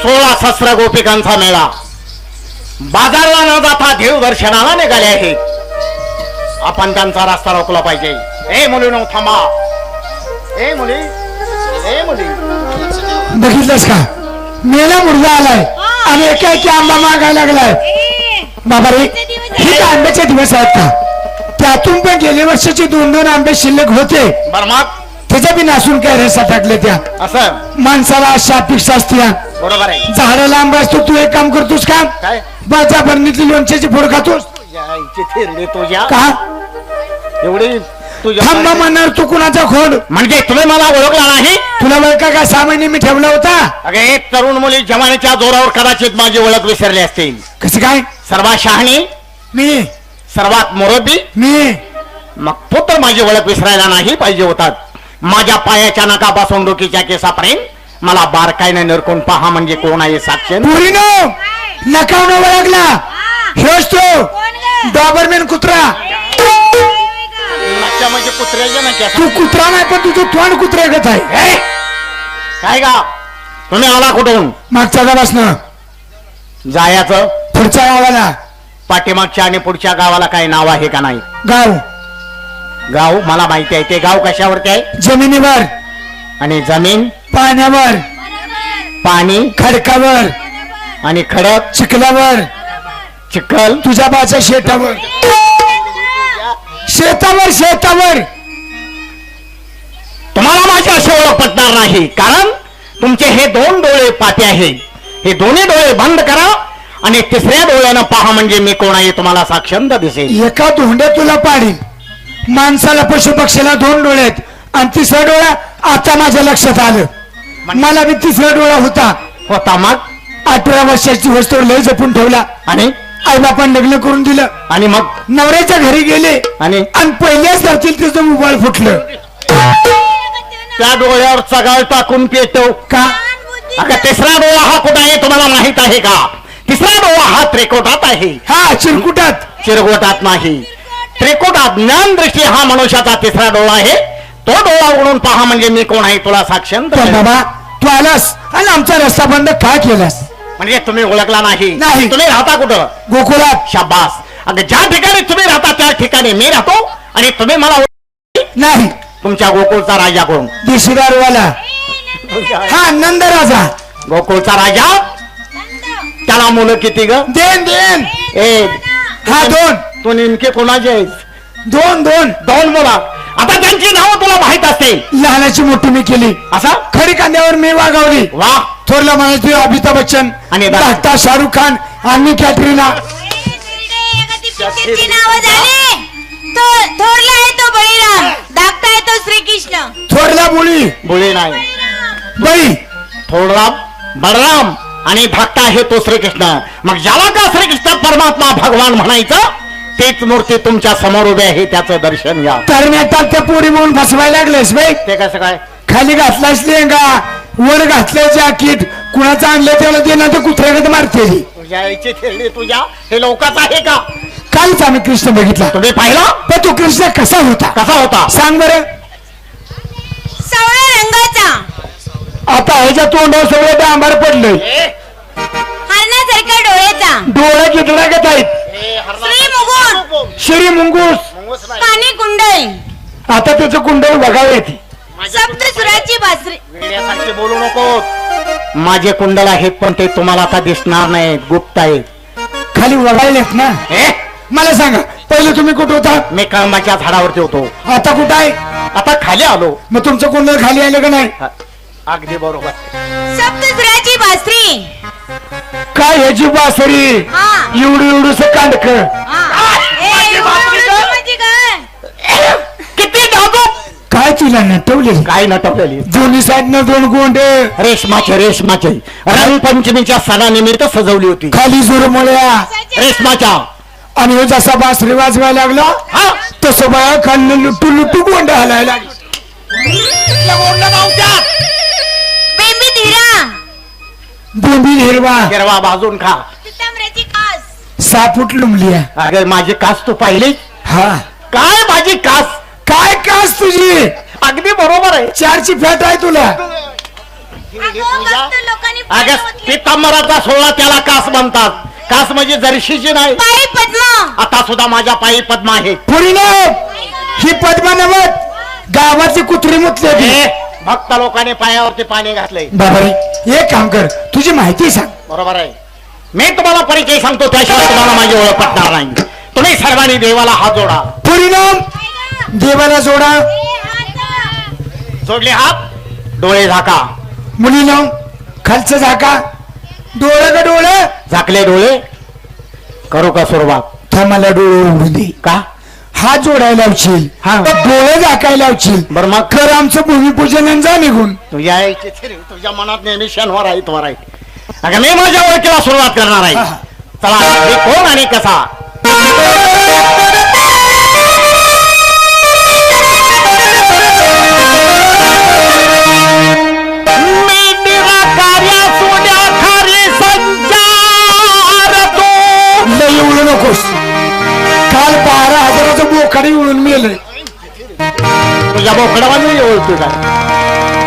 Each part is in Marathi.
16 सहस्र गोपिकांचा मेळा बाजारला न जाता देव दर्शनाला निघाले आहेत. आपण त्यांचा रस्ता रोखला पाहिजे. ए मुलीनो थांबा. ए मुली, ए मुली, बघितलंस का? मेला मुर्गा आलाय आणि एकाएकी आंबा मागायला लागलाय. बाबा रे, हे काय आंब्याचे दिवस आहेत का? त्यातून पण गेल्या वर्षाचे 2-2 आंबे शिल्लक होते. बर मग त्याच्या बी नासून काय रसा टाकले त्या. असं माणसाला अशा अपेक्षा असते. बरोबर आहे. झाडाला आंबा असतो, तू एक काम करतोस का? काय बाजा बरणीतली लोणच्याची फोड खातोस यायची थिरडी तुझ्या का? एवढी तुझ्या थांबा म्हणणार तू कुणाचा खोड? म्हणजे तुम्ही मला ओळखला नाही? तुला ओळखा का? 6 महिने मी ठेवला होता. अगे एक तरुण मुली जमान्याच्या जोरावर कदाचित माझी ओळख विसरली असतील. कसं काय? सर्वात शहाणी मी, सर्वात मुरब्बी मी. मग तो तर माझी ओळख विसरायला नाही पाहिजे होतात. माझ्या पायाच्या नकापासून डोकीच्या केसापर्यंत मला बारकाईने निरकून पहा म्हणजे कोण आहे साक्ष. पुरीनो नकावनं ओळखला. हेच तो डॉबरमॅन कुत्रा. नक्या म्हणजे कुत्र्याच्या नक्या. तू कुत्रा नाही पण तुझं तोंड कुत्र्यागत आहे. काय का तुम्ही आला कुठून? मागच्या गावासनं. जायाचं पुढच्या गावाला. पाठीमागच्या आणि पुढच्या गावाला काय नाव आहे का नाही? गाव. गाव मला माहिती आहे. ते गाव कशावरती आहे? जमिनीवर. आणि जमीन पाण्यावर. पाणी खडकावर. आणि खडक चिखलावर. चिखल तुझ्या बाच्या शेतावर. शेतावर, शेतावर. तुम्हाला माझी अशी ओळख पटणार नाही, कारण तुमचे हे 2 डोळे पापी आहेत. हे दोन्ही डोळे बंद करा आणि तिसऱ्या डोळ्यानं पहा म्हणजे मी कोण आहे तुम्हाला साक्षांत दिसेल. एका धोंड्यात तुला पाडी. माणसाला पशु पक्षीला 2 डोळे आहेत आणि तिसरा डोळा आता माझ्या लक्षात आलं. मला बी तिसरा डोळा होता. मग 18 वर्षाची वस्तू लय जपून ठेवला आणि आई बापान लग्न करून दिलं आणि मग नवऱ्याच्या घरी गेले आणि पहिल्याच रात्री तिचं मोबाईल फुटलं. त्या डोळ्यावर चगाळ टाकून पेटव का? अगं तिसरा डोळा हा कुठं आहे तुम्हाला माहित आहे का? तिसरा डोळा हा त्रिकोटात आहे. हा चिरकुटात. चिरगोटात नाही, त्रिकोटात. ज्ञान दृष्टी हा मनुष्याचा तिसरा डोळा आहे. तो डोळा उघडून पहा म्हणजे मी कोण आहे तुला साक्षांत. बाबा तू आलास आणि आमचा रस्ता बंद का केलास? म्हणजे तुम्ही ओळखला नाही? नाही. तुम्ही राहता कुठं? गोकुळात. शाबास. अगं ज्या ठिकाणी तुम्ही राहता त्या ठिकाणी मी राहतो आणि तुम्ही मला नाही. तुमच्या गोकुळचा राजा कोण? दिशदारवाला. हा नंद राजा. गोकुळचा राजा. त्याला मुलं किती ग? Then then. हा 2. तू नेमके कोणाचे आहेस? 2 मुलं. आता त्यांची नावं तुला माहित असतील. लहानाची मोठी मी केली. असा खरी कांद्यावर मी वागावली. वा. थोरला म्हणायची अमिताभ बच्चन आणि धाकटा शाहरुख खान आणि कॅटरीना. थोरला आहे तो बळीराम, धाकटा आहे तो श्रीकृष्ण. थोरला बुळी नाही, बळी. थोरला बलराम आणि धाकटा आहे तो श्रीकृष्ण. मग ज्याला का श्रीकृष्ण परमात्मा भगवान म्हणायचं तेच मूर्ती तुमच्या समोर उभे आहे. त्याचं दर्शन घ्या. तरण्यात त्या पोरी म्हणून फसवायला लागलेस बाई. ते कसं काय? खाली घातलास लेंगा, वर घातलं जॅकेट, कुणाचं आणलं त्याला देणार तर कुत्र्याकडे मारते. तुझ्या हे लोकांच आहे का? कालच आम्ही कृष्ण बघितला. तुम्ही पाहिला? पण तो कृष्ण कसा होता? कसा होता सांग बरं. सावळ्या रंगाचा. आता ह्याच्या तोंडावर सगळं डांबार पडलंय. हरणासारख्या डोळ्याचा. डोळे गिटडागत आहेत. श्री मुंगूस. पाणी कुंडल. आता त्याचं कुंडल बघावं येते. सप्तसुराची बासरी. वेड्यासारखे बोलू नको. माझे कुंडल आहेत पण ते तुम्हाला आता दिसणार नाहीत, गुप्त आहेत. खाली वगाळलेत ना. मला सांगा पहिले तुम्ही कुठं होता? मी कळंबाच्या झाडावरती होतो. आता कुठं आहे? आता खाली आलो. मग तुमचं कुंडल खाली आलं का नाही? अगदी बरोबर. सप्तसुराची बासरी. काय ह्याची बासरी? एवढूस कांडक. किती नाजूक. काय तुला नटवले? काय नटवलेली? दोन्ही साईडनं 2 गोंड रेशमाचे रंगपंचमीच्या सणानिमित्त सजवली होती. खाली सुरमळ्या रेशमाच्या. आणि हो जसा बासरी वाजवायला लागला तसं बाया खाल्लं लुटू लुटू गोंड हलायला लागली. बोंबी हिरवा भाजून खा. 6 फूट लुंबली. अरे माझी कास तू पाहिली? हा. काय माझी कास? काय कास तुझी? अगदी बरोबर आहे. 4ची फॅट आहे तुला. अगं पितांबराचा सोहळा त्याला कास म्हणतात. कास म्हणजे जर्शीची नाही. पायी पद्मा. आता सुद्धा माझ्या पायी पद्मा आहे. पुरीनो ही पद्मा नवत गावाची कुत्री मुतले हे भक्त लोकांनी पायावरती पाणी घातलंय. बाबा एक काम कर तुझी माहिती सांग. बरोबर आहे. मी तुम्हाला परिचय सांगतो त्याशिवाय तुम्हाला माझी ओळख पटणार नाही. तुम्ही सर्वांनी देवाला हात जोडा. पुरीनो देवाला जोडा. जोडले हात, डोळे झाका. मुलीनो खालचं झाका. डोळे का डोळे झाकले डोळे. करू का सुरुवात? थांबाला डोळे उघडू दे. का? हात जोडायला लावशील हा. डोळे झाकायला लावशील. बरं मग खरं आमचं भूमिपूजन आणि जा निघून. तुझ्या तुझ्या मनात नेहमी शनिवार आहे त्वार आहे. अगं मी माझ्या ओळखीला सुरुवात करणार आहे. हा. चला मी कोण आणि कसा. लई उडू नकोस. काल 12,000चं बोकडे उडून मेलंय. तुझ्या बोकडावर मी ओळखतो का?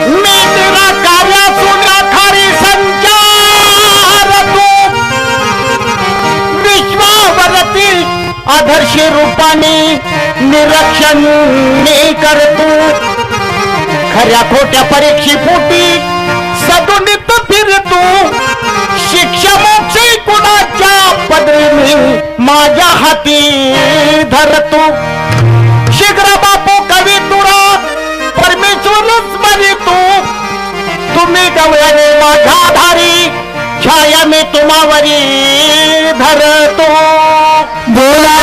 मी तेरा कार्या सोन्या खारी संचार तू विश्वावरती आदर्श रूपाने निरीक्षण मी करतो. खऱ्या खोट्या परीक्षे पोटी सदुनित फिरतो. शिक्षा मोक्षी कुणाच्या पदरी मी माझ्या हाती धरतो. शीघ्र बापू कवी तुरा परमेश्वरच म्हणतो. तुम्ही डोळ्याने माझ्या धारी छाया मी तुम्हावरी धरतो. बोला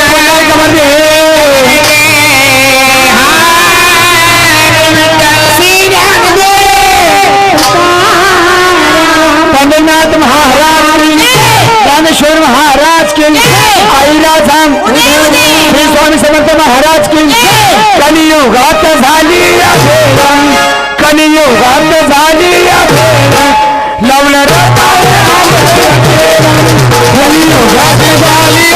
पंढरनाथ महाराज ज्ञानेश्वर महाराज की आईराज श्री स्वामी समर्थ महाराज की कलियुगात झाली कलियुगात झाली लवलं कलियुगात झाली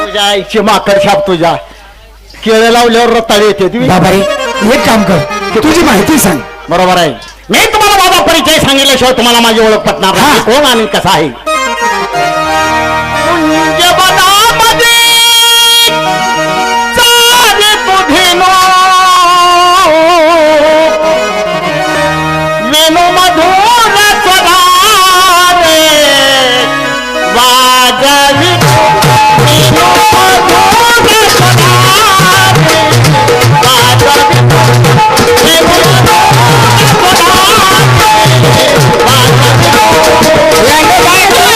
तुझ्या आईची माकड छाप. तुझ्या केळ लावल्यावर रताळे येते तुम्ही. बाबा रे एक काम कर तुझी माहिती सांग. बरोबर आहे. मी तुम्हाला माझा परिचय सांगितल्याशिवाय तुम्हाला माझी ओळख पटणार नाही. हा. कोण आणि कसा आहे. कुंजवनामध्ये चाले तुझेनो वेणू मधुर स्वराने वाजवी. वेणू मधुर स्वराने वाजवी. वेणू मधुर स्वराने वाजवी.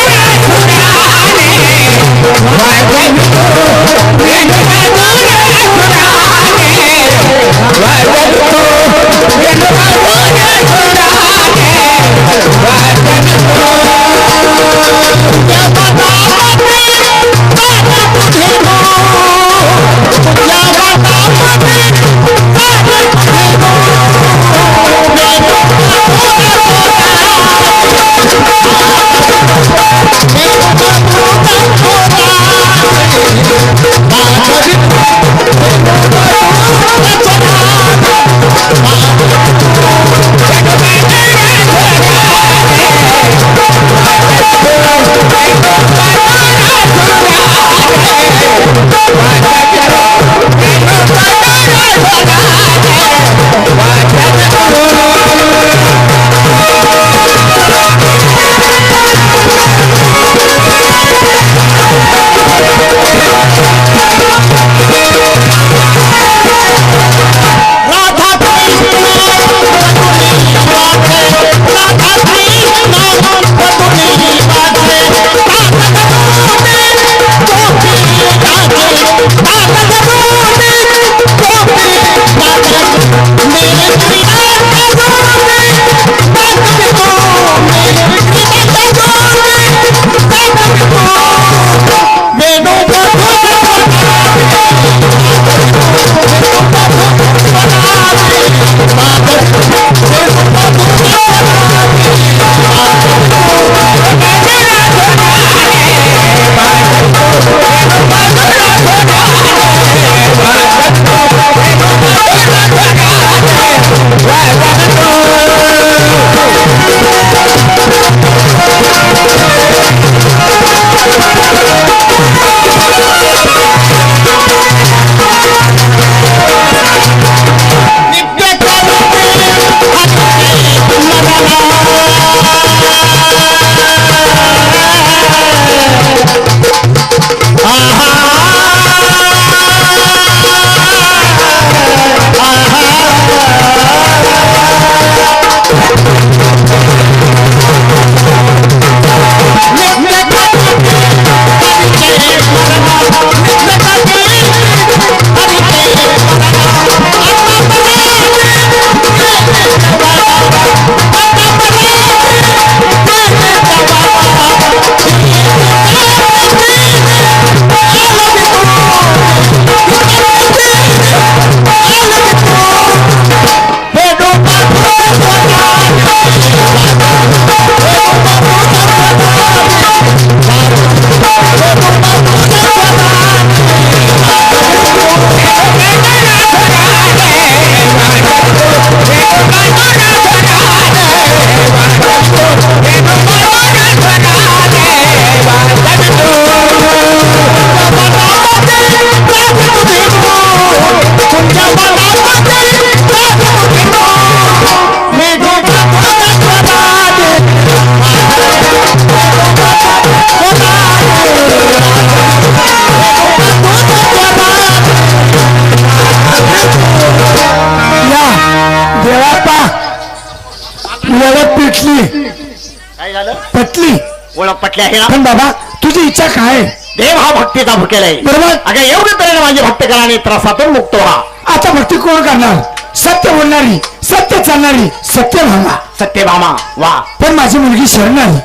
काय झालं? पटली. ओळख पटली आहे ना? पण बाबा तुझी इच्छा काय आहे? देव हा भक्तीचा भुकेला आहे. बरोबर. अगं एवढं तरी माझी भक्ती करा आणि त्रासातून मुक्त व्हा. आता भक्ती कोण करणार? सत्य बोलणारी, सत्य चालणारी, सत्यभामा. सत्यभामा वा. पण माझी मुलगी शरण आली.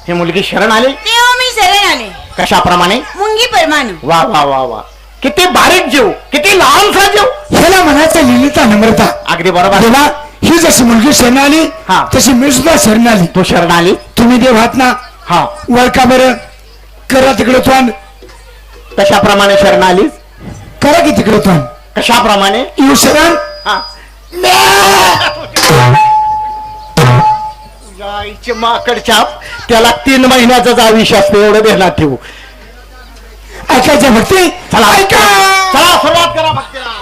ही मुलगी शरण आली तेव्हा मी शरण आले कशाप्रमाणे? मुंगी परमानू. वा वा वा वा. किती बारीक जीव, किती लहानसा जीव. ह्याला म्हणायचं लिलिता नम्रता. अगदी बरोबर. देवा ही जशी मुलगी शरण आली हा. तशी मी सुद्धा शरण आली. तू शरण आली. तुम्ही देव आहात ना? हा. वळका बरं, करा तिकडे तोंड, कशाप्रमाणे शरण आलीस? करा की तिकडे तोंड. कशाप्रमाणे? येऊ शरण. हा. जायचे माकडच्या त्याला 3 महिन्याचा जाविष असतो एवढं ध्यानात ठेवू. ऐकायचं भक्ती. चला ऐका. चला सुरुवात करा भक्तीला.